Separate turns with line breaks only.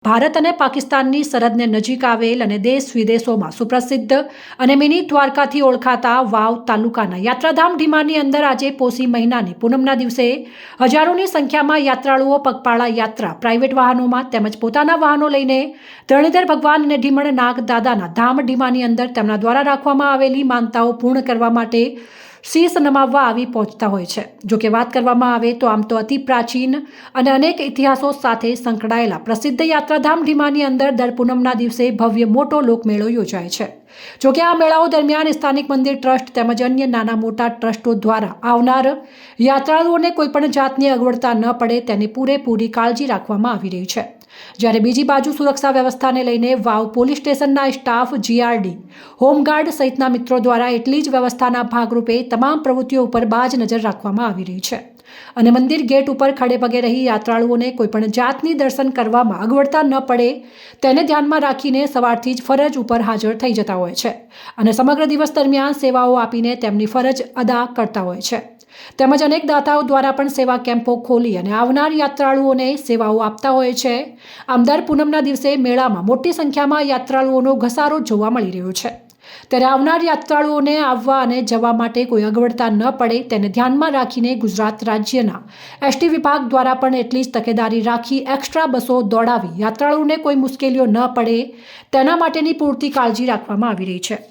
ભારત અને પાકિસ્તાનની સરહદને નજીક આવેલ અને દેશ વિદેશોમાં સુપ્રસિદ્ધ અને મિની દ્વારકાથી ઓળખાતા વાવ તાલુકાના યાત્રાધામ ઢીમાની અંદર આજે પોષી મહિનાની પૂનમના દિવસે હજારોની સંખ્યામાં યાત્રાળુઓ પગપાળા યાત્રા પ્રાઇવેટ વાહનોમાં તેમજ પોતાના વાહનો લઈને ધરણીધર ભગવાન અને ઢીમણ નાગ દાદાના ધામ ઢીમાની અંદર તેમના દ્વારા રાખવામાં આવેલી માનતાઓ પૂર્ણ કરવા માટે શીશ નમાવવા આવી પહોંચતા હોય છે। જો કે વાત કરવામાં આવે તો આમ તો અતિ પ્રાચીન અને અનેક ઇતિહાસો સાથે સંકળાયેલા પ્રસિદ્ધ યાત્રાધામ ઢીમાની અંદર દર પૂનમના દિવસે ભવ્ય મોટો લોકમેળો યોજાય છે। જો કે આ મેળાઓ દરમિયાન સ્થાનિક મંદિર ટ્રસ્ટ તેમજ અન્ય નાના મોટા ટ્રસ્ટો દ્વારા આવનાર યાત્રાળુઓને કોઈપણ જાતની અગવડતા ન પડે તેની પૂરેપૂરી કાળજી રાખવામાં આવી રહી છે। જ્યારે બીજી બાજુ સુરક્ષા વ્યવસ્થાને લઈને વાવ પોલીસ સ્ટેશનના સ્ટાફ, જીઆરડી, હોમગાર્ડ સહિતના મિત્રો દ્વારા એટલી જ વ્યવસ્થાના ભાગરૂપે તમામ પ્રવૃત્તિઓ ઉપર બાજ નજર રાખવામાં આવી રહી છે અને મંદિર ગેટ ઉપર ખડે પગે રહી યાત્રાળુઓને કોઈપણ જાતની દર્શન કરવામાં અગવડતા ન પડે તેને ધ્યાનમાં રાખીને સવારથી જ ફરજ ઉપર હાજર થઈ જતા હોય છે અને સમગ્ર દિવસ દરમિયાન સેવાઓ આપીને તેમની ફરજ અદા કરતા હોય છે। તેમજ અનેક દાતાઓ દ્વારા પણ સેવા કેમ્પો ખોલી અને આવનાર યાત્રાળુઓને સેવાઓ આપતા હોય છે। આમ દર પૂનમના દિવસે મેળામાં મોટી સંખ્યામાં યાત્રાળુઓનો ઘસારો જોવા મળી રહ્યો છે। ત્યારે આવનાર યાત્રાળુઓને આવવા અને જવા માટે કોઈ અગવડતા ન પડે તેને ધ્યાનમાં રાખીને ગુજરાત રાજ્યના એસટી વિભાગ દ્વારા પણ એટલી જ તકેદારી રાખી એક્સ્ટ્રા બસો દોડાવી યાત્રાળુઓને કોઈ મુશ્કેલીઓ ન પડે તેના માટેની પૂરતી કાળજી રાખવામાં આવી રહી છે।